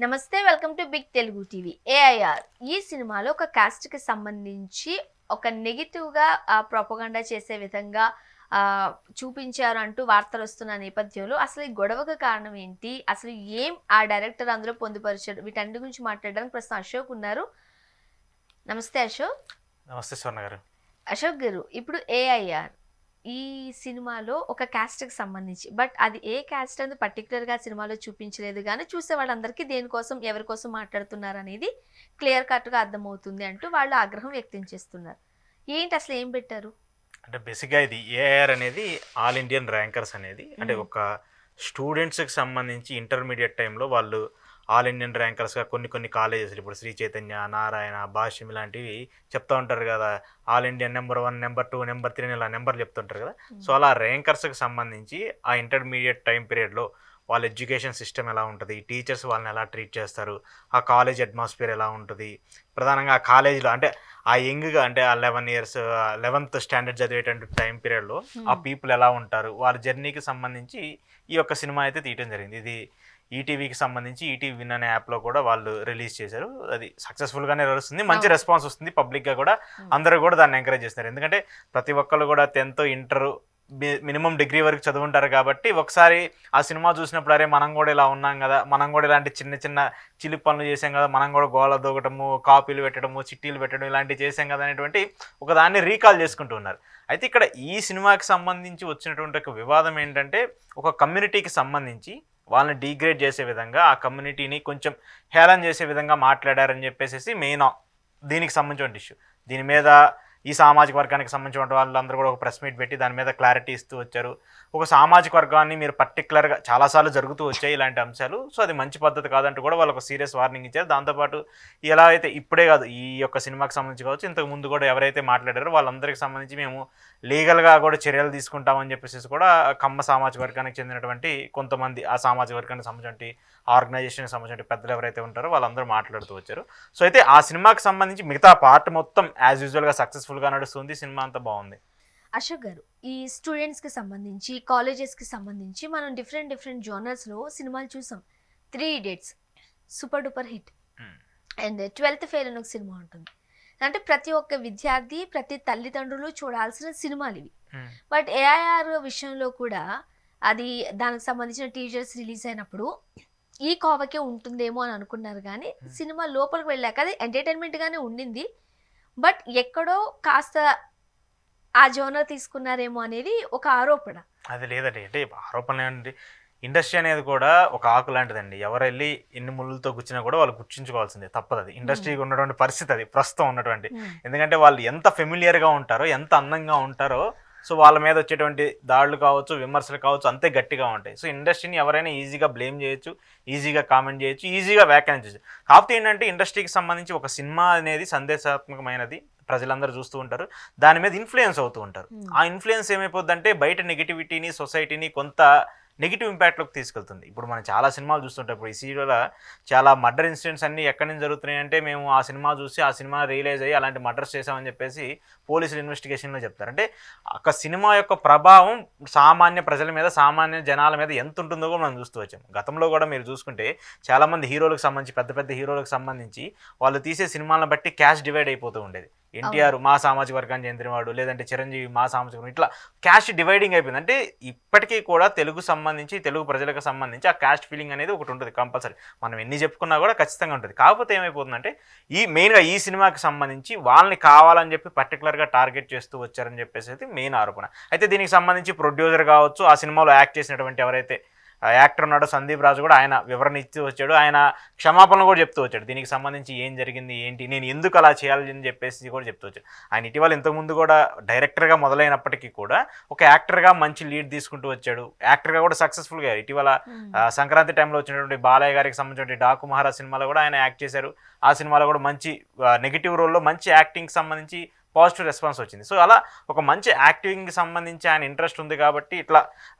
నమస్తే, welcome to big Telugu TV. ఏఐఆర్ ఈ సినిమాలో ఒక కాస్ట్కి సంబంధించి ఒక నెగిటివ్గా ప్రొపగండా చేసే విధంగా చూపించారు అంటూ వార్తలు వస్తున్న నేపథ్యంలో అసలు ఈ గొడవకు కారణం ఏంటి, అసలు ఏం ఆ డైరెక్టర్ అందులో పొందుపరిచాడు, వీటన్నిటి గురించి మాట్లాడడానికి ప్రస్తుతం అశోక్ ఉన్నారు. నమస్తే అశోక్. నమస్తే స్వర్ణ గారు. అశోక్ గారు, ఇప్పుడు ఏఐఆర్ ఈ సినిమాలో ఒక క్యాస్ట్కి సంబంధించి, బట్ అది ఏ క్యాస్ట్ అనేది పర్టికులర్గా సినిమాలో చూపించలేదు, కానీ చూసే వాళ్ళందరికీ దేనికోసం ఎవరి కోసం మాట్లాడుతున్నారు అనేది క్లియర్ కట్గా అర్థమవుతుంది అంటూ వాళ్ళు ఆగ్రహం వ్యక్తం చేస్తున్నారు. ఏంటి అసలు ఏం పెట్టారు అంటే బేసిక్గా ఇది ఏఆర్ అనేది ఆల్ ఇండియన్ ర్యాంకర్స్ అనేది అంటే ఒక స్టూడెంట్స్కి సంబంధించి ఇంటర్మీడియట్ టైంలో వాళ్ళు ఆల్ ఇండియన్ ర్యాంకర్స్గా కొన్ని కాలేజెస్ ఇప్పుడు శ్రీ చైతన్య, నారాయణ, భాష్యం ఇలాంటివి చెప్తూ ఉంటారు కదా. All Indian number 1, number 2, number 3 ఇలా నెంబర్లు చెప్తుంటారు కదా. సో అలా ర్యాంకర్స్కి సంబంధించి ఆ ఇంటర్మీడియట్ టైం పీరియడ్లో వాళ్ళ ఎడ్యుకేషన్ సిస్టమ్ ఎలా ఉంటుంది, టీచర్స్ వాళ్ళని ఎలా ట్రీట్ చేస్తారు, ఆ కాలేజ్ అట్మాస్ఫియర్ ఎలా ఉంటుంది, ప్రధానంగా ఆ కాలేజీలో అంటే ఆ యంగ్గా అంటే ఆ 11 years 11th స్టాండర్డ్ చదివేటువంటి టైం పీరియడ్లో ఆ పీపుల్ ఎలా ఉంటారు, వాళ్ళ జర్నీకి సంబంధించి ఈ యొక్క సినిమా అయితే తీయటం జరిగింది. ఇది ఈటీవీకి సంబంధించి ఈటీవీ విన్ అనే యాప్లో కూడా వాళ్ళు రిలీజ్ చేశారు. అది సక్సెస్ఫుల్గానే నడుస్తుంది, మంచి రెస్పాన్స్ వస్తుంది, పబ్లిక్గా కూడా అందరూ కూడా దాన్ని ఎంకరేజ్ చేస్తున్నారు. ఎందుకంటే ప్రతి ఒక్కళ్ళు కూడా 10th ఇంటర్ మినిమం డిగ్రీ వరకు చదువుంటారు కాబట్టి ఒకసారి ఆ సినిమా చూసినప్పుడు అరే మనం కూడా ఇలా ఉన్నాం కదా, మనం కూడా ఇలాంటి చిన్న చిన్న చిలిపి పనులు చేసాం కదా, మనం కూడా గోళ దూకటము, కాపీలు పెట్టడము, చిట్టీలు పెట్టడం ఇలాంటివి చేసాం కదా అనేటువంటి ఒక దాన్ని రీకాల్ చేసుకుంటూ ఉన్నారు. అయితే ఇక్కడ ఈ సినిమాకి సంబంధించి వచ్చినటువంటి ఒక వివాదం ఏంటంటే ఒక కమ్యూనిటీకి సంబంధించి వాళ్ళని డీగ్రేడ్ చేసే విధంగా ఆ కమ్యూనిటీని కొంచెం హేళన చేసే విధంగా మాట్లాడారని చెప్పేసి మెయిన్ దీనికి సంబంధించిన ఇష్యూ. దీని మీద ఈ సామాజిక వర్గానికి సంబంధించిన వాళ్ళందరూ కూడా ఒక ప్రెస్ మీట్ పెట్టి దాని మీద క్లారిటీ ఇస్తూ వచ్చారు. ఒక సామాజిక వర్గాన్ని మీరు పర్టికులర్గా చాలాసార్లు జరుగుతూ వచ్చాయి ఇలాంటి అంశాలు, సో అది మంచి పద్ధతి కాదంటూ కూడా వాళ్ళు ఒక సీరియస్ వార్నింగ్ ఇచ్చారు. దాంతోపాటు ఎలా అయితే ఇప్పుడే కాదు ఈ యొక్క సినిమాకి సంబంధించి కావచ్చు, ఇంతకు ముందు కూడా ఎవరైతే మాట్లాడారో వాళ్ళందరికీ సంబంధించి మేము లీగల్గా కూడా చర్యలు తీసుకుంటామని చెప్పేసి కూడా కమ్మ సామాజిక వర్గానికి చెందినటువంటి కొంతమంది ఆ సామాజిక వర్గానికి సంబంధించి ఆర్గనైజేషన్కి సంబంధించిన పెద్దలు ఎవరైతే ఉంటారో వాళ్ళందరూ మాట్లాడుతూ వచ్చారు. సో అయితే ఆ సినిమాకి సంబంధించి మిగతా పార్ట్ మొత్తం యాజ్ యూజువల్గా సక్సెస్ఫుల్గా నడుస్తుంది, సినిమా అంతా బాగుంది. అశోక్ గారు, ఈ స్టూడెంట్స్కి సంబంధించి, కాలేజెస్కి సంబంధించి మనం డిఫరెంట్ జోనర్స్లో సినిమాలు చూసాం. 3 Idiots super duper hit, and 12th fail అని ఒక సినిమా ఉంటుంది. అంటే ప్రతి ఒక్క విద్యార్థి, ప్రతి తల్లిదండ్రులు చూడాల్సిన సినిమాలు ఇవి. బట్ ఏఐఆర్ విషయంలో కూడా అది దానికి సంబంధించిన టీజర్స్ రిలీజ్ అయినప్పుడు ఈ కోవకే ఉంటుందేమో అని అనుకున్నారు, కానీ సినిమా లోపలికి వెళ్ళాక అది ఎంటర్టైన్మెంట్గానే ఉండింది. బట్ ఎక్కడో కాస్త ఆ జోనర్ తీసుకున్నారేమో అనేది ఒక ఆరోపణ. అది లేదండి, అంటే ఆరోపణ ఏంటి, ఇండస్ట్రీ అనేది కూడా ఒక ఆకు లాంటిదండి. ఎవరు వెళ్ళి ఎన్ని ముళ్ళులతో గుచ్చినా కూడా వాళ్ళు గుర్చించుకోవాల్సిందే, తప్పదు. అది ఇండస్ట్రీకి ఉన్నటువంటి పరిస్థితి, అది ప్రస్తుతం ఉన్నటువంటి. ఎందుకంటే వాళ్ళు ఎంత ఫెమిలియర్గా ఉంటారో, ఎంత అందంగా ఉంటారో, సో వాళ్ళ మీద వచ్చేటువంటి దాడులు కావచ్చు, విమర్శలు కావచ్చు అంతే గట్టిగా ఉంటాయి. సో ఇండస్ట్రీని ఎవరైనా ఈజీగా బ్లేమ్ చేయొచ్చు, ఈజీగా కామెంట్ చేయొచ్చు, ఈజీగా వ్యాఖ్యానించవచ్చు. కాకపోతే ఏంటంటే ఇండస్ట్రీకి సంబంధించి ఒక సినిమా అనేది సందేశాత్మకమైనది, ప్రజలందరూ చూస్తూ ఉంటారు, దాని మీద ఇన్ఫ్లుయెన్స్ అవుతూ ఉంటారు. ఆ ఇన్ఫ్లుయెన్స్ ఏమైపోద్దంటే బయట నెగిటివిటీని, సొసైటీని కొంత నెగిటివ్ ఇంపాక్ట్లోకి తీసుకెళ్తుంది. ఇప్పుడు మనం చాలా సినిమాలు చూస్తుంటాం. ఇప్పుడు ఈ సీరియల్లో చాలా మర్డర్ ఇన్సిడెంట్స్ అన్నీ ఎక్కడి నుంచి జరుగుతున్నాయి అంటే మేము ఆ సినిమా చూసి ఆ సినిమా రియలైజ్ అయ్యి అలాంటి మర్డర్స్ చేసామని చెప్పేసి పోలీసులు ఇన్వెస్టిగేషన్లో చెప్తారు. అంటే ఒక సినిమా యొక్క ప్రభావం సామాన్య ప్రజల మీద, సామాన్య జనాల మీద ఎంత ఉంటుందో కూడా మనం చూస్తూ వచ్చాము. గతంలో కూడా మీరు చూసుకుంటే చాలామంది హీరోలకు సంబంధించి, పెద్ద పెద్ద హీరోలకు సంబంధించి వాళ్ళు తీసే సినిమాలను బట్టి క్యాష్ డివైడ్ అయిపోతూ ఉండేది. ఎన్టీఆర్ మా సామాజిక వర్గానికి చెందినవాడు, లేదంటే చిరంజీవి మా సామాజిక వర్గం, ఇట్లా క్యాస్ట్ డివైడింగ్ అయిపోయింది. అంటే ఇప్పటికీ కూడా తెలుగు సంబంధించి, తెలుగు ప్రజలకు సంబంధించి ఆ క్యాస్ట్ ఫీలింగ్ అనేది ఒకటి ఉంటుంది కంపల్సరీ. మనం ఎన్ని చెప్పుకున్నా కూడా ఖచ్చితంగా ఉంటుంది. కాకపోతే ఏమైపోతుందంటే మెయిన్గా ఈ సినిమాకి సంబంధించి వాళ్ళని కావాలని చెప్పి పర్టికులర్గా టార్గెట్ చేస్తూ వచ్చారని చెప్పేసి అయితే మెయిన్ ఆరోపణ. అయితే దీనికి సంబంధించి ప్రొడ్యూసర్ కావచ్చు, ఆ సినిమాలో యాక్ట్ చేసినటువంటి ఎవరైతే యాక్టర్ ఉన్నాడు సందీప్ రాజు కూడా ఆయన వివరణ ఇచ్చి వచ్చాడు, ఆయన క్షమాపణలు కూడా చెప్తూ వచ్చాడు. దీనికి సంబంధించి ఏం జరిగింది ఏంటి, నేను ఎందుకు అలా చేయాలని చెప్పేసి కూడా చెప్తూ వచ్చాడు. ఆయన ఇటీవల ఇంతకుముందు కూడా డైరెక్టర్గా మొదలైనప్పటికీ కూడా ఒక యాక్టర్గా మంచి లీడ్ తీసుకుంటూ వచ్చాడు. యాక్టర్గా కూడా సక్సెస్ఫుల్గా ఇటీవల సంక్రాంతి టైంలో వచ్చినటువంటి బాలయ్య గారికి సంబంధించిన డాకు మహారాజ్ సినిమాలో కూడా ఆయన యాక్ట్ చేశారు. ఆ సినిమాలో కూడా మంచి నెగిటివ్ రోల్లో మంచి యాక్టింగ్కి సంబంధించి పాజిటివ్ రెస్పాన్స్ వచ్చింది. సో అలా ఒక మంచి యాక్టింగ్కి సంబంధించి ఆయన ఇంట్రెస్ట్ ఉంది కాబట్టి ఇట్లా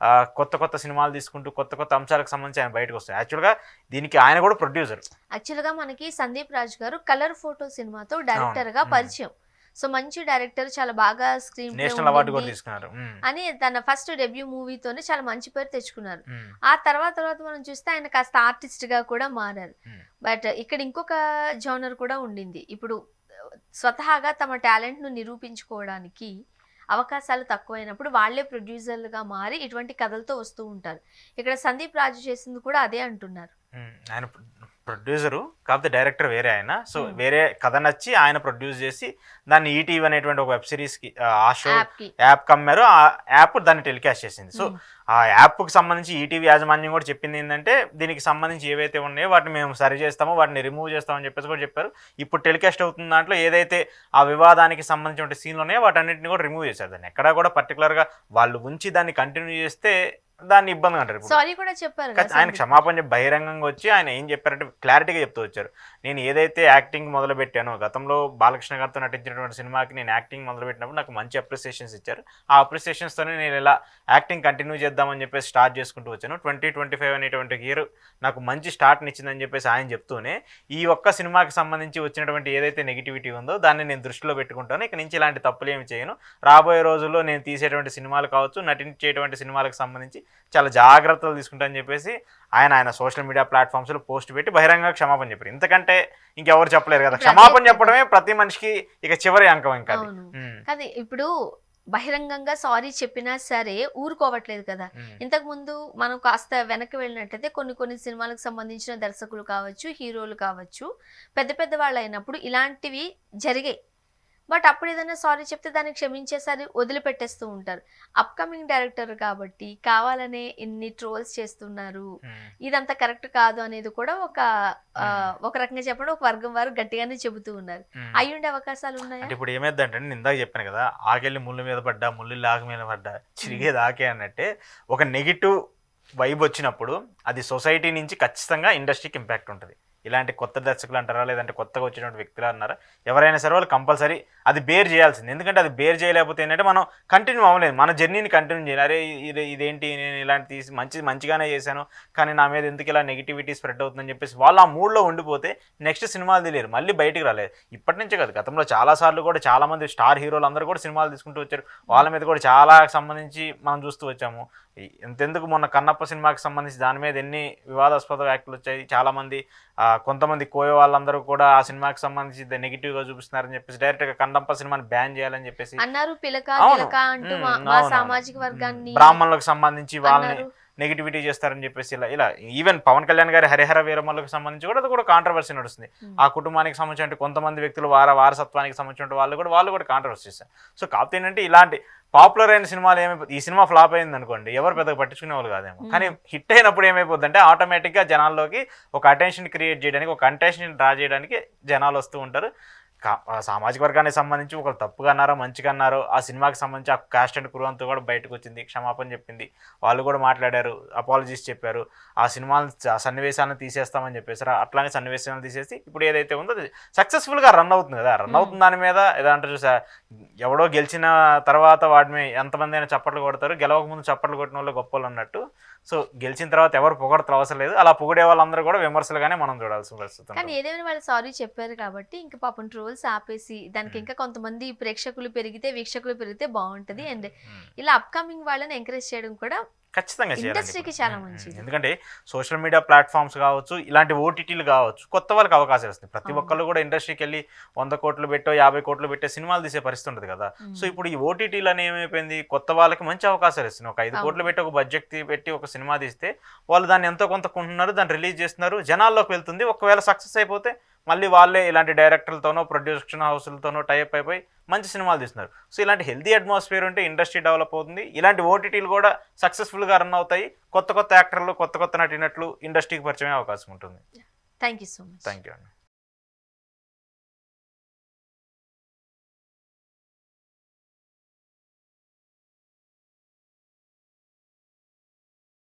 కొత్త సినిమాలు తీసుకుంటూ కొత్త అంశాలకు సంబంధించి ఆయన బయటకు వస్తాయి. యాక్చువల్గా దీనికి ఆయన కూడా ప్రొడ్యూసర్. యాక్చువల్గా మనకి సందీప్ రాజ్ గారు కలర్ ఫోటో సినిమాతో డైరెక్టర్గా పరిచయం. సో మంచి డైరెక్టర్, చాలా బాగా స్క్రీన్ నేషనల్ అవార్డు కూడా తీసుకున్నారు. అని తన ఫస్ట్ డెబ్యూ మూవీతోనే చాలా మంచి పేరు తెచ్చుకున్నారు. ఆ తర్వాత మనం చూస్తే ఆయన కాస్త ఆర్టిస్ట్ గా కూడా మారారు. బట్ ఇక్కడ ఇంకొక జోనర్ కూడా ఉండింది. ఇప్పుడు స్వతహాగా తమ టాలెంట్ ను నిరూపించుకోవడానికి అవకాశాలు తక్కువైనప్పుడు వాళ్ళే ప్రొడ్యూసర్లుగా మారి ఇటువంటి కథలతో వస్తూ ఉంటారు. ఇక్కడ సందీప్ రాజు చేసింది కూడా అదే అంటున్నారు. ఆయన ప్రొడ్యూసరు కాకపోతే డైరెక్టర్ వేరే ఆయన. సో వేరే కథ నచ్చి ఆయన ప్రొడ్యూస్ చేసి దాన్ని ఈటీవీ అనేటువంటి ఒక వెబ్ సిరీస్కి ఆ షో యాప్ కమ్మారు. ఆ యాప్ దాన్ని టెలికాస్ట్ చేసింది. సో ఆ యాప్కి సంబంధించి ఈటీవీ యాజమాన్యం కూడా చెప్పింది ఏంటంటే దీనికి సంబంధించి ఏవైతే ఉన్నాయో వాటిని మేము సరి చేస్తామో వాటిని రిమూవ్ చేస్తామని చెప్పేసి కూడా చెప్పారు. ఇప్పుడు టెలికాస్ట్ అవుతున్న దాంట్లో ఏదైతే ఆ వివాదానికి సంబంధించిన సీన్లు ఉన్నాయో వాటన్నిటిని కూడా రిమూవ్ చేశారు. దాన్ని ఎక్కడా కూడా పర్టికులర్గా వాళ్ళు ఉంచి దాన్ని కంటిన్యూ చేస్తే దాన్ని ఇబ్బంది అంటారు. సారీ కూడా చెప్పారు. ఆయన క్షమాపణ చెప్పి బహిరంగంగా వచ్చి ఆయన ఏం చెప్పారంటే క్లారిటీగా చెప్తూ వచ్చారు. నేను ఏదైతే యాక్టింగ్ మొదలు పెట్టానో గతంలో బాలకృష్ణ గారితో నటించినటువంటి సినిమాకి నేను యాక్టింగ్ మొదలు పెట్టినప్పుడు నాకు మంచి అప్రిసియేషన్స్ ఇచ్చారు. ఆ అప్రిసియేషన్స్తోనే నేను ఇలా యాక్టింగ్ కంటిన్యూ చేద్దామని చెప్పేసి స్టార్ట్ చేసుకుంటూ వచ్చాను. 2025 అనేటువంటి ఇయర్ నాకు మంచి స్టార్ట్ని ఇచ్చిందని చెప్పేసి ఆయన చెప్తూనే ఈ ఒక్క సినిమాకి సంబంధించి వచ్చినటువంటి ఏదైతే నెగిటివిటీ ఉందో దాన్ని నేను దృష్టిలో పెట్టుకుంటాను. ఇక నుంచి ఇలాంటి తప్పులు ఏమి చేయను. రాబోయే రోజుల్లో నేను తీసేటువంటి సినిమాలు కావచ్చు, నటించేటువంటి సినిమాలకు సంబంధించి చాలా జాగ్రత్తలు తీసుకుంటానని చెప్పేసి ఆయన సోషల్ మీడియా ప్లాట్ఫామ్స్లో పోస్ట్ పెట్టి బహిరంగంగా క్షమాపణ చెప్పారు. ఇంతకంటే ఇంకెవరు చెప్పలేరు కదా. క్షమాపణ చెప్పడమే ప్రతి మనిషికి ఇక చివరి అంకం. ఇంకా అది ఇప్పుడు బహిరంగంగా సారీ చెప్పినా సరే ఊరుకోవట్లేదు కదా. ఇంతకు ముందు మనం కాస్త వెనక్కి వెళ్ళినట్టయితే కొన్ని సినిమాలకు సంబంధించిన దర్శకులు కావచ్చు, హీరోలు కావచ్చు, పెద్ద వాళ్ళు అయినప్పుడు ఇలాంటివి జరిగాయి. బట్ అప్పుడు ఏదైనా సారీ చెప్తే దాన్ని క్షమించేసరి వదిలిపెట్టేస్తూ ఉంటారు. అప్కమింగ్ డైరెక్టర్ కాబట్టి కావాలనే ఇన్ని ట్రోల్స్ చేస్తున్నారు, ఇదంతా కరెక్ట్ కాదు అనేది కూడా ఒక రకంగా చెప్పడం ఒక వర్గం వారు గట్టిగానే చెబుతూ ఉన్నారు. అయ్యుండే అవకాశాలు ఉన్నాయి. ఇప్పుడు ఏమైందంటే నేను ఇందాక చెప్పాను కదా, ఆకెళ్ళి ముళ్ళు మీద పడ్డా, ముళ్ళు ఆకు మీద పడ్డా, చిరిగేది ఆకే అన్నట్టే ఒక నెగిటివ్ వైబ్ వచ్చినప్పుడు అది సొసైటీ నుంచి ఖచ్చితంగా ఇండస్ట్రీకి ఇంపాక్ట్ ఉంటుంది. ఇలాంటి కొత్త దర్శకులు అంటారా, లేదంటే కొత్తగా వచ్చినటువంటి వ్యక్తులు అన్నారా, ఎవరైనా సరే వాళ్ళు కంపల్సరీ అది బేర్ చేయాల్సింది. ఎందుకంటే అది బేర్ చేయలేకపోతే ఏంటంటే మనం కంటిన్యూ అవ్వలేదు, మన జర్నీని కంటిన్యూ చేయాలి. అరే ఇదేంటి, నేను ఇలాంటి తీసి మంచిగానే చేశాను కానీ నా మీద ఎందుకు ఇలా నెగిటివిటీ స్ప్రెడ్ అవుతుందని చెప్పేసి వాళ్ళు ఆ మూడ్లో ఉండిపోతే నెక్స్ట్ సినిమాలు తెలియరు, మళ్ళీ బయటికి రాలేదు. ఇప్పటి నుంచే కాదు, గతంలో చాలాసార్లు కూడా చాలామంది స్టార్ హీరోలు అందరూ కూడా సినిమాలు తీసుకుంటూ వచ్చారు. వాళ్ళ మీద కూడా చాలా సంబంధించి మనం చూస్తూ వచ్చాము. ఎంతెందుకు మొన్న కన్నప్ప సినిమాకి సంబంధించి దాని మీద ఎన్ని వివాదాస్పద వ్యాఖ్యలు వచ్చాయి. చాలామంది కొంతమంది కోయ వాళ్ళందరూ కూడా ఆ సినిమాకి సంబంధించి నెగిటివ్గా చూపిస్తున్నారని చెప్పేసి డైరెక్ట్గా కన్నప్ప సినిమాని బ్యాన్ చేయాలని చెప్పేసి అన్నారు. బ్రాహ్మణులకు సంబంధించి వాళ్ళని నెగిటివిటీ చేస్తారని చెప్పేసి ఇలా ఈవెన్ పవన్ కళ్యాణ్ గారి హరిహర వీరమ్మలకు సంబంధించి కూడా అది కూడా కాంట్రవర్సీ నడుస్తుంది. ఆ కుటుంబానికి సంబంధించిన కొంతమంది వ్యక్తులు వారసత్వానికి సంబంధించిన వాళ్ళు కూడా కాంట్రవర్సీ చేస్తారు. సో కాకపోతే ఏంటంటే ఇలాంటి పాపులర్ అయిన సినిమాలు ఈ సినిమా ఫ్లాప్ అయింది అనుకోండి, ఎవరు పెద్దగా పట్టించుకునే వాళ్ళు కాదేమో. కానీ హిట్ అయినప్పుడు ఏమైపోద్ది అంటే ఆటోమేటిక్గా జనాల్లోకి ఒక అటెన్షన్ క్రియేట్ చేయడానికి, ఒక అటెన్షన్ డ్రా చేయడానికి జనాలు వస్తూ ఉంటారు. సామాజిక వర్గానికి సంబంధించి ఒకరు తప్పుగా అన్నారో మంచిగా అన్నారో ఆ సినిమాకి సంబంధించి ఆ కాస్ట్ అండ్ క్రూ అంతా కూడా బయటకు వచ్చింది, క్షమాపణ చెప్పింది, వాళ్ళు కూడా మాట్లాడారు, అపాలజీస్ చెప్పారు. ఆ సన్నివేశాలను తీసేస్తామని చెప్పేసారు. అట్లానే సన్నివేశాలను తీసేసి ఇప్పుడు ఏదైతే ఉందో అది సక్సెస్ఫుల్గా రన్ అవుతుంది కదా. రన్ అవుతుంది దాని మీద ఏదంటే చూసా, ఎవడో గెలిచిన తర్వాత వాడిని ఎంతమంది అయినా చప్పట్లు కొడతారు, గెలవక ముందు చప్పట్లు కొట్టిన వాళ్ళు గొప్పలు అన్నట్టు. సో గెలిచిన తర్వాత ఎవరు పొగడతలు అవసరం లేదు, అలా పొగిడే వాళ్ళందరూ కూడా విమర్శలుగానే మనం చూడాల్సిన పరిస్థితి. కానీ ఏదైనా వాళ్ళు సారీ చెప్పారు కాబట్టి ఇంకా పాపం ట్రోల్స్ ఆపేసి దానికి ఇంకా కొంతమంది ప్రేక్షకులు పెరిగితే, వీక్షకులు పెరిగితే బాగుంటది. అండ్ ఇలా అప్కమింగ్ వాళ్ళని ఎంకరేజ్ చేయడం కూడా ఖచ్చితంగా ఇండస్ట్రీకి చాలా మంచిది. ఎందుకంటే సోషల్ మీడియా ప్లాట్ఫామ్స్ కావచ్చు, ఇలాంటి ఓటీటీలు కావచ్చు, కొత్త వాళ్ళకి అవకాశం వస్తుంది. ప్రతి ఒక్కళ్ళు కూడా ఇండస్ట్రీకి వెళ్ళి 100 కోట్లు పెట్టో 50 కోట్లు పెట్టే సినిమాలు తీసే పరిస్థితి ఉంటుంది కదా. సో ఇప్పుడు ఈ ఓటీటీలు అని ఏమైపోయింది, కొత్త వాళ్ళకి మంచి అవకాశాలు ఇస్తుంది. ఒక 5 కోట్లు పెట్టి ఒక బడ్జెట్ పెట్టి ఒక సినిమా తీస్తే వాళ్ళు దాన్ని ఎంతో కొంత కొంటున్నారు, దాన్ని రిలీజ్ చేస్తున్నారు, జనాల్లోకి వెళ్తుంది. ఒకవేళ సక్సెస్ అయిపోతే మళ్ళీ వాళ్ళే ఇలాంటి డైరెక్టర్లతోనో ప్రొడ్యూషన్ హౌస్లతోనో టైప్ అయిపోయి మంచి సినిమాలు తీస్తున్నారు. సో ఇలాంటి హెల్తీ అట్మాస్ఫియర్ ఉంటే ఇండస్ట్రీ డెవలప్ అవుతుంది. ఇలాంటి ఓటీటీలు కూడా సక్సెస్ఫుల్గా రన్ అవుతాయి. కొత్త యాక్టర్లు, కొత్త నటినట్లు ఇండస్ట్రీకి పరిచయం అవకాశం ఉంటుంది. Thank you so much. Thank you అండి.